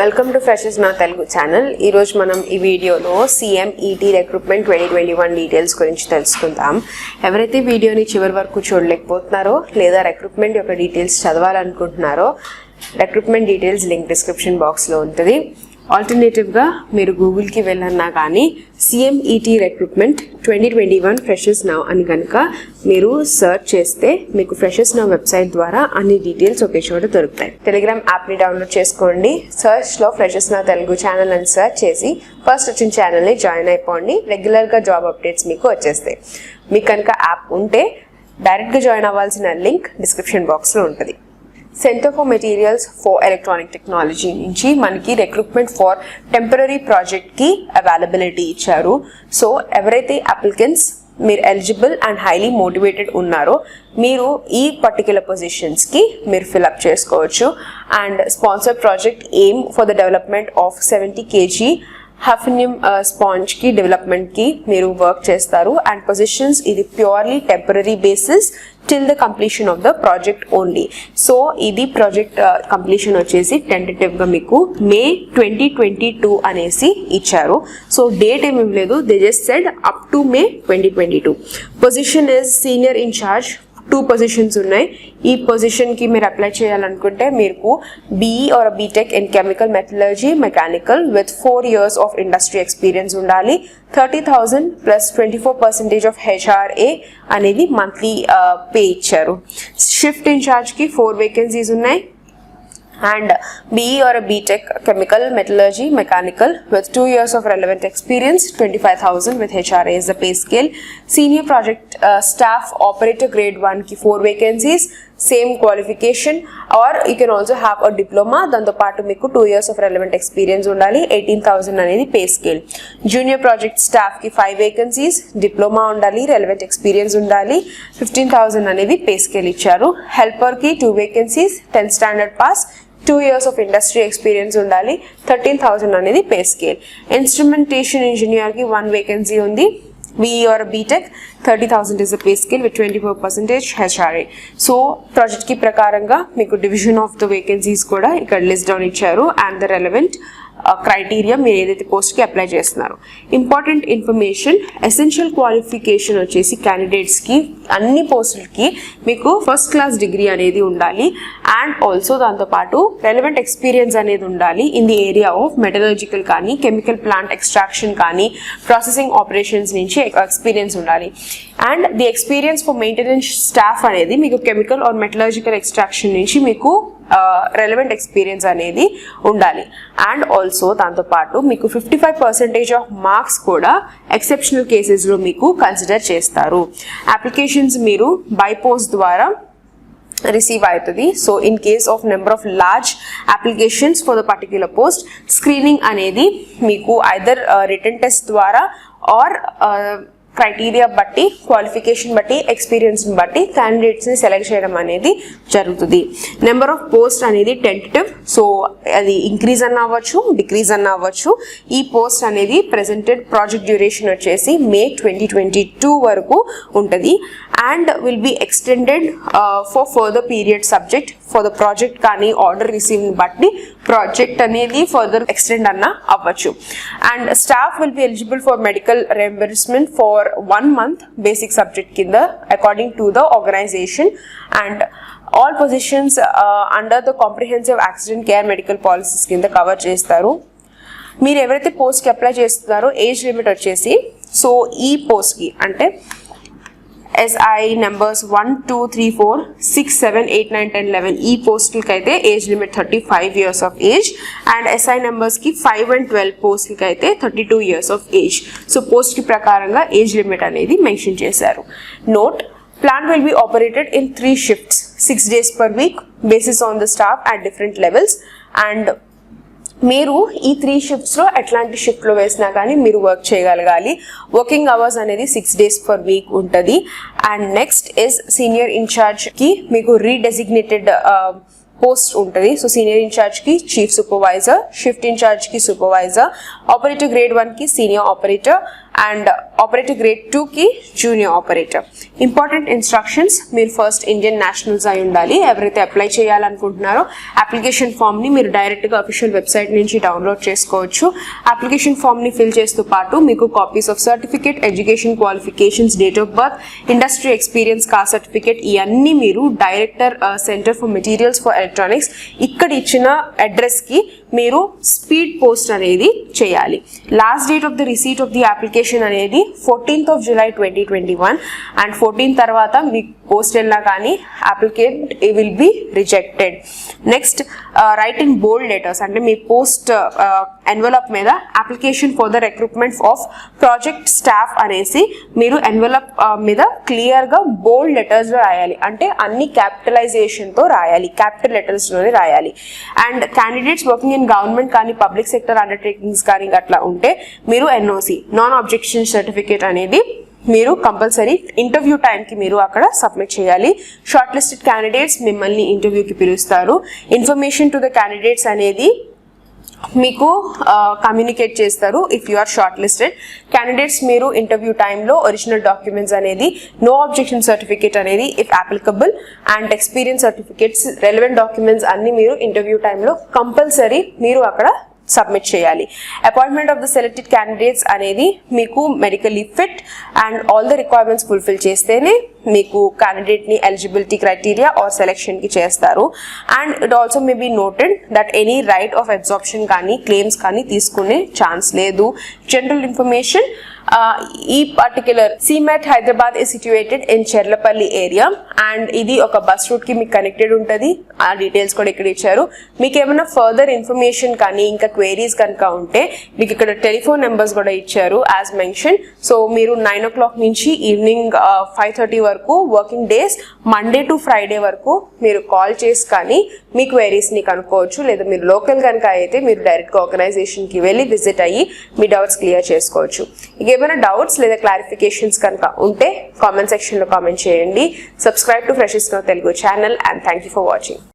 Welcome to freshers నా Telugu channel. ఈరోజు మనం ఈ వీడియోలో CMET రిక్రూట్మెంట్ 2021 డీటెయిల్స్ గురించి తెలుసుకుందాం. ఎవరైతే వీడియోని చివరి వరకు చూడలేకపోతున్నారో లేదా రిక్రూట్మెంట్ యొక్క డీటెయిల్స్ చదవాలనుకుంటున్నారో రిక్రూట్మెంట్ డీటెయిల్స్ లింక్ డిస్క్రిప్షన్ బాక్స్లో ఉంటుంది. ఆల్టర్నేటివ్గా మీరు గూగుల్కి వెళ్ళన్నా కానీ CMET రిక్రూట్మెంట్ 2021 ఫ్రెషర్స్ నౌ అని కనుక మీరు సర్చ్ చేస్తే మీకు ఫ్రెషర్స్ నౌ వెబ్సైట్ ద్వారా అన్ని డీటెయిల్స్ ఒకే చోట దొరుకుతాయి. టెలిగ్రామ్ యాప్ని డౌన్లోడ్ చేసుకోండి. సర్చ్లో ఫ్రెషర్స్ నౌ తెలుగు ఛానల్ అని సర్చ్ చేసి ఫస్ట్ వచ్చిన ఛానల్ని జాయిన్ అయిపోండి. రెగ్యులర్గా జాబ్ అప్డేట్స్ మీకు వచ్చేస్తాయి. మీకు కనుక యాప్ ఉంటే డైరెక్ట్గా జాయిన్ అవ్వాల్సిన లింక్ డిస్క్రిప్షన్ బాక్స్లో ఉంటుంది. Centre for materials for electronic technology నుంచి మనకి రిక్రూట్మెంట్ ఫర్ టెంపరీ ప్రాజెక్ట్కి అవైలబిలిటీ ఇచ్చారు. సో ఎవరైతే అప్లికెంట్స్ మీరు ఎలిజిబుల్ అండ్ హైలీ మోటివేటెడ్ ఉన్నారో మీరు ఈ పర్టిక్యులర్ పొజిషన్స్కి మీరు ఫిల్అప్ చేసుకోవచ్చు. And sponsor project aim for the development of 70 kg హఫ్నియం స్పాంజ్కి డెవలప్మెంట్కి మీరు వర్క్ చేస్తారు. అండ్ పొజిషన్స్ ఇది purely temporary basis till the completion of the project only. So ఇది ప్రాజెక్ట్ కంప్లీషన్ వచ్చేసి టెంటేటివ్గా మీకు May 2022 అనేసి ఇచ్చారు. సో డేట్ ఏమీ లేదు, they just said up to May 2022. Position is senior incharge. 2 positions ఉన్నాయి. ఈ పొజిషన్కి మీరు అప్లై చేయాలనుకుంటే మీకు BE or BTech in chemical metallurgy mechanical with 4 years of industry experience ఉండాలి. 30,000 ప్లస్ 24% ఆఫ్ HRA అనేది మంత్లీ పే ఇచ్చారు. షిఫ్ట్ ఇన్ఛార్జ్కి 4 వేకెన్సీస్ ఉన్నాయి. And BE or a BTech chemical metallurgy mechanical with 2 years of relevant experience, 25,000 with HRA is the pay scale. Senior project staff operator grade 1 ki 4 vacancies, same qualification, or you can also have a diploma. Danto paatu meeku 2 years of relevant experience undali, 18,000 anedi pay scale. Junior project staff ki 5 vacancies, diploma undali, relevant experience undali, 15,000 anedi pay scale icharu. Helper ki 2 vacancies, 10th standard pass, 2 years of industry experience undali, 13,000 అనేది pay scale. Instrumentation engineer కి 1 vacancy ఉంది. BE or BTech 30,000 is the pay scale with 24% HRA. So project కి ప్రకారంగా మీకు division of the vacancies కూడా ఇక్కడ list down ఇచ్చారు and the relevant criteria మీరు ఏదైతే పోస్ట్కి అప్లై చేస్తున్నారు. ఇంపార్టెంట్ ఇన్ఫర్మేషన్, ఎసెన్షియల్ క్వాలిఫికేషన్ వచ్చేసి క్యాండిడేట్స్కి అన్ని పోస్టులకి మీకు ఫస్ట్ క్లాస్ డిగ్రీ అనేది ఉండాలి అండ్ ఆల్సో దాంతోపాటు రెలవెంట్ ఎక్స్పీరియన్స్ అనేది ఉండాలి in the area of metallurgical కానీ కెమికల్ ప్లాంట్ ఎక్స్ట్రాక్షన్ కానీ ప్రాసెసింగ్ ఆపరేషన్స్ నుంచి ఎక్స్పీరియన్స్ ఉండాలి. And the experience for maintenance staff అనేది మీకు కెమికల్ ఆర్ మెటలర్జికల్ ఎక్స్ట్రాక్షన్ నుంచి మీకు రెలవెంట్ ఎక్స్పీరియన్స్ అనేది ఉండాలి. అండ్ ఆల్సో దాంతోపాటు మీకు 55% ఆఫ్ మార్క్స్ కూడా ఎక్సెప్షనల్ కేసెస్లో మీకు కన్సిడర్ చేస్తారు. అప్లికేషన్స్ మీరు బై పోస్ట్ ద్వారా రిసీవ్ అవుతుంది. So in case of number of large applications for the particular post screening అనేది మీకు ఐదర్ రిటన్ టెస్ట్ ద్వారా ఆర్ క్రైటీరియా బట్టి క్వాలిఫికేషన్ బట్టి ఎక్స్పీరియన్స్ని బట్టి క్యాండిడేట్స్ని సెలెక్ట్ చేయడం అనేది జరుగుతుంది. నెంబర్ ఆఫ్ పోస్ట్ అనేది టెంటేటివ్, సో అది ఇంక్రీజ్ అన్న అవ్వచ్చు డిక్రీజ్ అన్న అవ్వచ్చు. ఈ పోస్ట్ అనేది ప్రెజెంటెడ్ ప్రాజెక్ట్ డ్యూరేషన్ వచ్చేసి May 2022 వరకు ఉంటుంది and will be extended for further period subject for the project కానీ ఆర్డర్ రిసీవ్ని బట్టి ప్రాజెక్ట్ అనేది ఫర్దర్ ఎక్స్టెండ్ అన్న అవ్వచ్చు. And staff will be eligible for medical reimbursement for 1 month basic subject కింద according to the organization. And all positions under the comprehensive accident care medical policies కింద cover చేస్తారు. మీరు ఎవరైతే పోస్ట్కి అప్లై చేస్తున్నారో ఏజ్ లిమిట్ వచ్చేసి సో ఈ పోస్ట్కి అంటే SI నెంబర్స్ 1, 2, 3, 4, 6, 7, 8, 9, 10, 11 ఈ పోస్టులకి అయితే age limit 35 years of age and SI నెంబర్స్కి 5 and 12 పోస్టులకి అయితే 32 years ఆఫ్ ఏజ్. సో పోస్ట్కి ప్రకారంగా ఏజ్ లిమిట్ అనేది మెన్షన్ చేశారు. Note, plant will be operated in 3 shifts, 6 days per week basis on the staff at different levels. And మీరు ఈ 3 షిఫ్ట్స్లో ఎట్లాంటి షిఫ్ట్లో వేసినా కానీ మీరు వర్క్ చేయగలగాలి. వర్కింగ్ అవర్స్ అనేది 6 days per week ఉంటుంది. అండ్ నెక్స్ట్ ఇస్ సీనియర్ ఇన్ఛార్జ్కి మీకు రీడెసిగ్నేటెడ్ పోస్ట్ ఉంటుంది. సో సీనియర్ ఇన్ఛార్జ్కి చీఫ్ సూపర్వైజర్, షిఫ్ట్ ఇన్ఛార్జ్కి సూపర్వైజర్, ఆపరేటర్ గ్రేడ్ 1కి senior operator and operator grade 2కి జూనియర్ ఆపరేటర్. ఇంపార్టెంట్ ఇన్స్ట్రక్షన్స్, మీరు ఫస్ట్ ఇండియన్ నేషనల్స్ అయి ఉండాలి. ఎవరైతే అప్లై చేయాలనుకుంటున్నారో అప్లికేషన్ ఫామ్ని మీరు డైరెక్ట్గా అఫీషియల్ వెబ్సైట్ నుంచి డౌన్లోడ్ చేసుకోవచ్చు. అప్లికేషన్ ఫామ్ని ఫిల్ చేస్తూ పాటు మీకు copies of certificate, education qualifications, date of birth, industry experience, caste certificate ఇవన్నీ మీరు director centre for materials for electronics ఇక్కడ ఇచ్చిన అడ్రస్కి మీరు స్పీడ్ పోస్ట్ అనేది చేయాలి. Last date of the receipt of the application అనేది 14th of July 2021 అండ్ 14 తర్వాత మీకు పోస్ట్ వెళ్ళినా కానీ applicant will be rejected. Next right in bold letters, అంటే మీ పోస్ట్ ఎన్వలప్ మీద application for the recruitment of project staff అనేసి మీరు envelope మీద క్లియర్గా బోల్డ్ లెటర్స్లో రాయాలి. అంటే అన్ని క్యాపిటలైజేషన్తో రాయాలి, క్యాపిటల్ లెటర్స్లోనే రాయాలి. And candidates working in government కానీ పబ్లిక్ సెక్టర్ అండర్టేకింగ్స్ కానీ అట్లా ఉంటే మీరు ఎన్ఓసి నాన్ ఆబ్జెక్షన్ సర్టిఫికేట్ అనేది మీరు కంపల్సరీ ఇంటర్వ్యూ టైంకి మీరు అక్కడ సబ్మిట్ చేయాలి. షార్ట్ లిస్టెడ్ క్యాండిడేట్స్ మిమ్మల్ని ఇంటర్వ్యూకి పిలుస్తారు. ఇన్ఫర్మేషన్ టు ద క్యాండిడేట్స్ అనేది మీకు కమ్యూనికేట్ చేస్తారు. If you are shortlisted candidates మీరు ఇంటర్వ్యూ టైంలో ఒరిజినల్ డాక్యుమెంట్స్ అనేది, నో ఆబ్జెక్షన్ సర్టిఫికేట్ అనేది if applicable, and experience certificates, relevant documents అన్ని మీరు ఇంటర్వ్యూ టైంలో కంపల్సరీ మీరు అక్కడ సబ్మిట్ చేయాలి. Appointment of the selected candidates అనేది మీకు medically fit and all the requirements fulfil చేస్తేనే మీకు క్యాండిడేట్ని ఎలిజిబిలిటీ క్రైటీరియా ఆర్ సెలెక్షన్కి చేస్తారు. And it also may be noted that any right of absorption కానీ క్లెయిమ్స్ కానీ తీసుకునే ఛాన్స్ లేదు. జనరల్ ఇన్ఫర్మేషన్, ఈ particular CMAT Hyderabad is situated in Cherlapalli area and ఇది ఒక బస్ రూట్కి మీకు కనెక్టెడ్ ఉంటుంది. ఆ డీటెయిల్స్ కూడా ఇక్కడ ఇచ్చారు. మీకు ఏమైనా ఫర్దర్ ఇన్ఫర్మేషన్ కానీ ఇంకా క్వైరీస్ కనుక ఉంటే మీకు ఇక్కడ టెలిఫోన్ నెంబర్స్ కూడా ఇచ్చారు యాజ్ మెన్షన్. సో మీరు 9 o'clock నుంచి ఈవినింగ్ 5:30 వరకు working days Monday to Friday వరకు మీరు కాల్ చేసి కానీ మీ క్వైరీస్ని కనుక్కోవచ్చు. లేదా మీరు లోకల్ కనుక అయితే మీరు డైరెక్ట్గా ఆర్గనైజేషన్కి వెళ్ళి విజిట్ అయ్యి మీ డౌట్స్ క్లియర్ చేసుకోవచ్చు. ఏమైనా డౌట్స్ లేదా క్లారిఫికేషన్స్ కనుక ఉంటే కామెంట్ సెక్షన్లో కామెంట్ చేయండి. Subscribe to Freshers Now Telugu channel and thank you for watching.